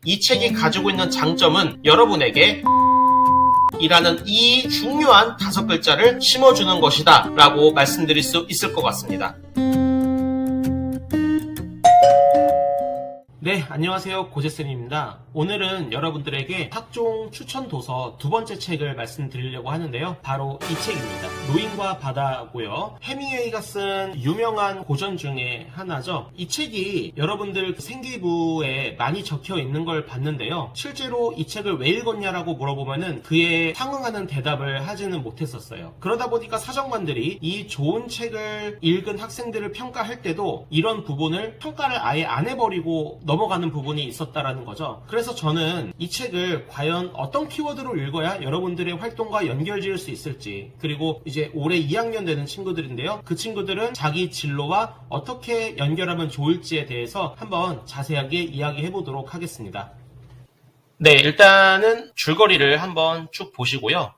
이 책이 가지고 있는 장점은 여러분에게 이라는 이 중요한 5글자를 심어주는 것이다 라고 말씀드릴 수 있을 것 같습니다. 네, 안녕하세요. 고재쌤입니다. 오늘은 여러분들에게 학종 추천 도서 두 번째 책을 말씀드리려고 하는데요. 바로 이 책입니다. 노인과 바다고요. 해밍웨이가 쓴 유명한 고전 중에 하나죠. 이 책이 여러분들 생기부에 많이 적혀 있는 걸 봤는데요. 실제로 이 책을 왜 읽었냐라고 물어보면은 그에 상응하는 대답을 하지는 못했었어요. 그러다 보니까 사정관들이 이 좋은 책을 읽은 학생들을 평가할 때도 이런 부분을 평가를 아예 안 해버리고 넘어가는 부분이 있었다라는 거죠. 그래서 저는 이 책을 과연 어떤 키워드로 읽어야 여러분들의 활동과 연결지을 수 있을지, 그리고 이제 올해 2학년 되는 친구들인데요. 그 친구들은 자기 진로와 어떻게 연결하면 좋을지에 대해서 한번 자세하게 이야기해 보도록 하겠습니다. 네, 일단은 줄거리를 한번 쭉 보시고요.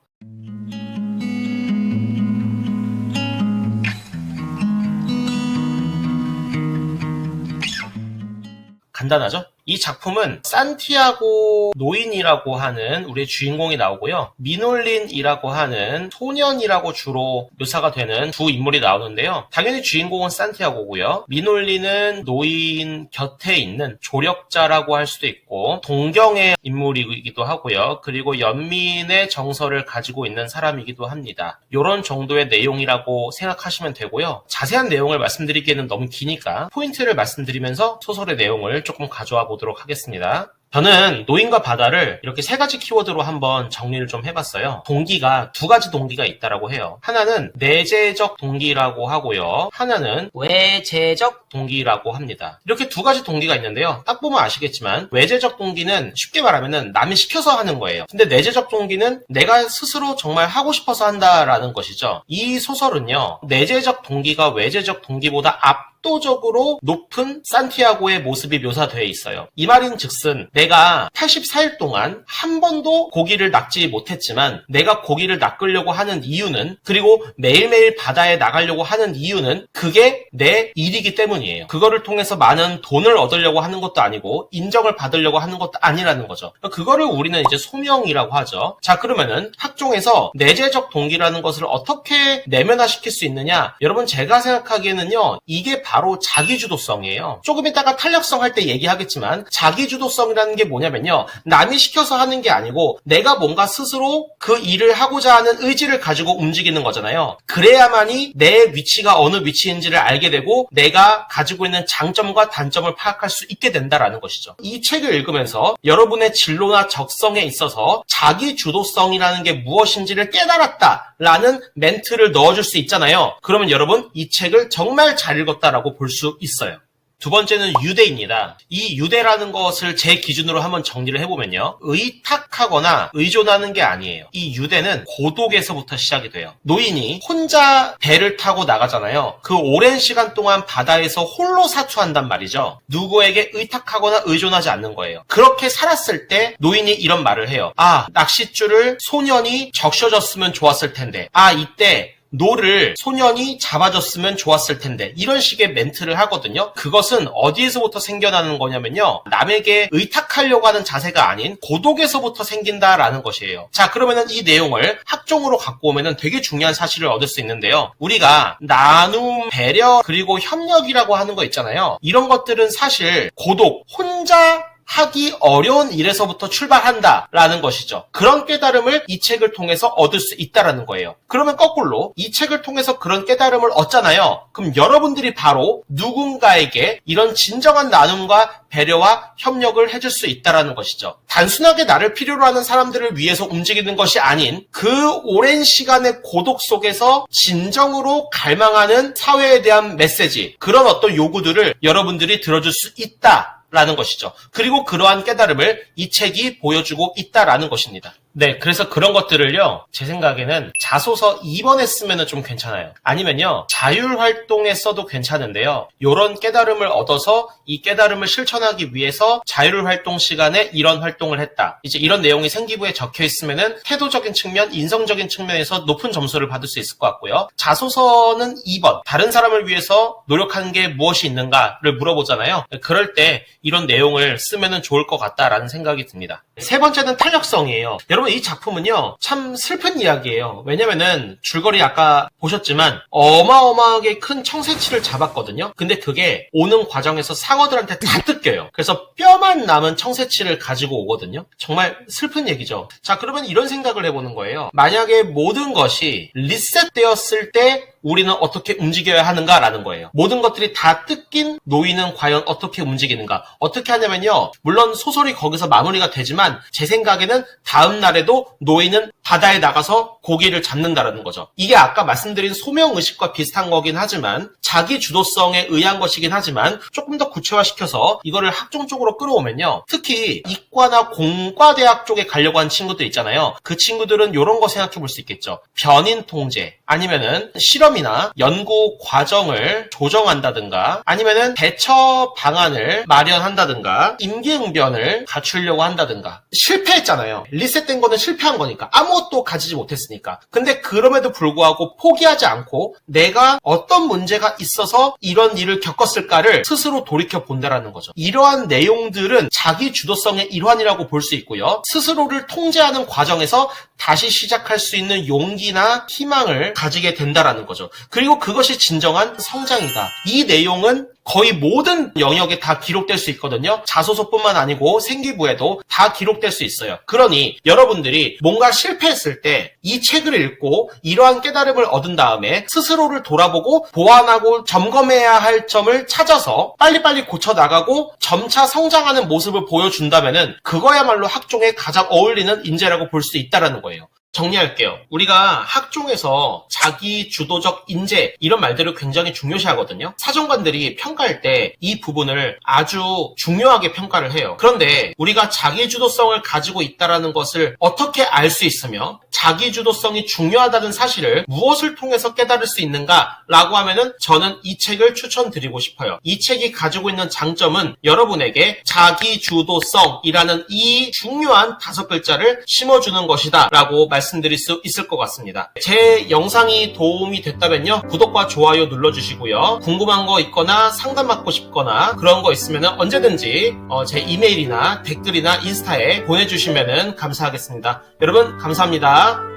간단하죠? 이 작품은 산티아고 노인이라고 하는 우리의 주인공이 나오고요. 미놀린이라고 하는 소년이라고 주로 묘사가 되는 두 인물이 나오는데요. 당연히 주인공은 산티아고고요. 미놀린은 노인 곁에 있는 조력자라고 할 수도 있고 동경의 인물이기도 하고요. 그리고 연민의 정서를 가지고 있는 사람이기도 합니다. 이런 정도의 내용이라고 생각하시면 되고요. 자세한 내용을 말씀드리기에는 너무 기니까 포인트를 말씀드리면서 소설의 내용을 조금 가져와 보도록 하겠습니다. 저는 노인과 바다를 이렇게 3가지 키워드로 한번 정리를 좀 해봤어요. 동기가 2가지 동기가 있다라고 해요. 하나는 내재적 동기라고 하고요. 하나는 외재적 동기라고 합니다. 이렇게 2가지 동기가 있는데요. 딱 보면 아시겠지만 외재적 동기는 쉽게 말하면 남이 시켜서 하는 거예요. 근데 내재적 동기는 내가 스스로 정말 하고 싶어서 한다라는 것이죠. 이 소설은요. 내재적 동기가 외재적 동기보다 압도적으로 높은 산티아고의 모습이 묘사되어 있어요. 이 말인 즉슨 내가 84일 동안 한 번도 고기를 낚지 못했지만 내가 고기를 낚으려고 하는 이유는, 그리고 매일매일 바다에 나가려고 하는 이유는 그게 내 일이기 때문이에요. 그거를 통해서 많은 돈을 얻으려고 하는 것도 아니고 인정을 받으려고 하는 것도 아니라는 거죠. 그거를 우리는 이제 소명이라고 하죠. 자, 그러면은 학종에서 내재적 동기라는 것을 어떻게 내면화시킬 수 있느냐? 여러분, 제가 생각하기에는요. 이게 바로 자기주도성이에요. 조금 이따가 탄력성 할 때 얘기하겠지만 자기주도성이라는 게 뭐냐면요. 남이 시켜서 하는 게 아니고 내가 뭔가 스스로 그 일을 하고자 하는 의지를 가지고 움직이는 거잖아요. 그래야만이 내 위치가 어느 위치인지를 알게 되고 내가 가지고 있는 장점과 단점을 파악할 수 있게 된다라는 것이죠. 이 책을 읽으면서 여러분의 진로나 적성에 있어서 자기주도성이라는 게 무엇인지를 깨달았다라는 멘트를 넣어줄 수 있잖아요. 그러면 여러분 이 책을 정말 잘 읽었다라고 볼 수 있어요. 두 번째는 유대입니다. 이 유대라는 것을 제 기준으로 한번 정리를 해보면요. 의탁하거나 의존하는 게 아니에요. 이 유대는 고독에서부터 시작이 돼요. 노인이 혼자 배를 타고 나가잖아요. 그 오랜 시간 동안 바다에서 홀로 사투한단 말이죠. 누구에게 의탁하거나 의존하지 않는 거예요. 그렇게 살았을 때 노인이 이런 말을 해요. 아, 낚싯줄을 소년이 적셔줬으면 좋았을 텐데. 아, 이때 노를 소년이 잡아줬으면 좋았을 텐데, 이런 식의 멘트를 하거든요. 그것은 어디에서부터 생겨나는 거냐면요. 남에게 의탁하려고 하는 자세가 아닌 고독에서부터 생긴다라는 것이에요. 자, 그러면은 이 내용을 학종으로 갖고 오면은 되게 중요한 사실을 얻을 수 있는데요. 우리가 나눔, 배려, 그리고 협력이라고 하는 거 있잖아요. 이런 것들은 사실 고독, 혼자 하기 어려운 일에서부터 출발한다라는 것이죠. 그런 깨달음을 이 책을 통해서 얻을 수 있다라는 거예요. 그러면 거꾸로 이 책을 통해서 그런 깨달음을 얻잖아요. 그럼 여러분들이 바로 누군가에게 이런 진정한 나눔과 배려와 협력을 해줄 수 있다라는 것이죠. 단순하게 나를 필요로 하는 사람들을 위해서 움직이는 것이 아닌 그 오랜 시간의 고독 속에서 진정으로 갈망하는 사회에 대한 메시지, 그런 어떤 요구들을 여러분들이 들어줄 수 있다 라는 것이죠. 그리고 그러한 깨달음을 이 책이 보여주고 있다라는 것입니다. 네, 그래서 그런 것들을요, 제 생각에는 자소서 2번에 쓰면은 좀 괜찮아요. 아니면요, 자율활동에 써도 괜찮은데요, 요런 깨달음을 얻어서 이 깨달음을 실천하기 위해서 자율활동 시간에 이런 활동을 했다. 이제 이런 내용이 생기부에 적혀 있으면은 태도적인 측면, 인성적인 측면에서 높은 점수를 받을 수 있을 것 같고요. 자소서는 2번, 다른 사람을 위해서 노력하는 게 무엇이 있는가를 물어보잖아요. 그럴 때 이런 내용을 쓰면은 좋을 것 같다라는 생각이 듭니다. 세 번째는 탄력성이에요. 여러분, 이 작품은요, 참 슬픈 이야기예요. 왜냐면은 줄거리 아까 보셨지만 어마어마하게 큰 청새치를 잡았거든요. 근데 그게 오는 과정에서 상어들한테 다 뜯겨요. 그래서 뼈만 남은 청새치를 가지고 오거든요. 정말 슬픈 얘기죠. 자, 그러면 이런 생각을 해보는 거예요. 만약에 모든 것이 리셋되었을 때 우리는 어떻게 움직여야 하는가라는 거예요. 모든 것들이 다 뜯긴 노인은 과연 어떻게 움직이는가? 어떻게 하냐면요, 물론 소설이 거기서 마무리가 되지만 제 생각에는 다음 날에도 노인은 바다에 나가서 고기를 잡는다라는 거죠. 이게 아까 말씀드린 소명의식과 비슷한 거긴 하지만, 자기 주도성에 의한 것이긴 하지만 조금 더 구체화시켜서 이거를 학종 쪽으로 끌어오면요, 특히 이과나 공과대학 쪽에 가려고 하는 친구들 있잖아요. 그 친구들은 이런 거 생각해 볼 수 있겠죠. 변인 통제, 아니면은 실험이나 연구 과정을 조정한다든가, 아니면은 대처 방안을 마련한다든가, 임기응변을 갖추려고 한다든가. 실패했잖아요. 리셋된 거는 실패한 거니까, 아무것도 가지지 못했으니까. 근데 그럼에도 불구하고 포기하지 않고 내가 어떤 문제가 있어서 이런 일을 겪었을까를 스스로 돌이켜 본다라는 거죠. 이러한 내용들은 자기 주도성의 일환이라고 볼 수 있고요. 스스로를 통제하는 과정에서 다시 시작할 수 있는 용기나 희망을 가지게 된다라는 거죠. 그리고 그것이 진정한 성장이다. 이 내용은 거의 모든 영역에 다 기록될 수 있거든요. 자소서뿐만 아니고 생기부에도 다 기록될 수 있어요. 그러니 여러분들이 뭔가 실패했을 때 이 책을 읽고 이러한 깨달음을 얻은 다음에 스스로를 돌아보고 보완하고 점검해야 할 점을 찾아서 빨리빨리 고쳐나가고 점차 성장하는 모습을 보여준다면은 그거야말로 학종에 가장 어울리는 인재라고 볼 수 있다는 거예요. 정리할게요. 우리가 학종에서 자기 주도적 인재 이런 말들을 굉장히 중요시하거든요. 사정관들이 평가할 때 이 부분을 아주 중요하게 평가를 해요. 그런데 우리가 자기 주도성을 가지고 있다는 것을 어떻게 알 수 있으며 자기 주도성이 중요하다는 사실을 무엇을 통해서 깨달을 수 있는가라고 하면은 저는 이 책을 추천드리고 싶어요. 이 책이 가지고 있는 장점은 여러분에게 자기 주도성이라는 이 중요한 5글자를 심어주는 것이다 라고 말씀드릴 수 있을 것 같습니다. 제 영상이 도움이 됐다면요, 구독과 좋아요 눌러주시고요. 궁금한 거 있거나 상담받고 싶거나 그런 거 있으면 언제든지 제 이메일이나 댓글이나 인스타에 보내주시면 감사하겠습니다. 여러분 감사합니다.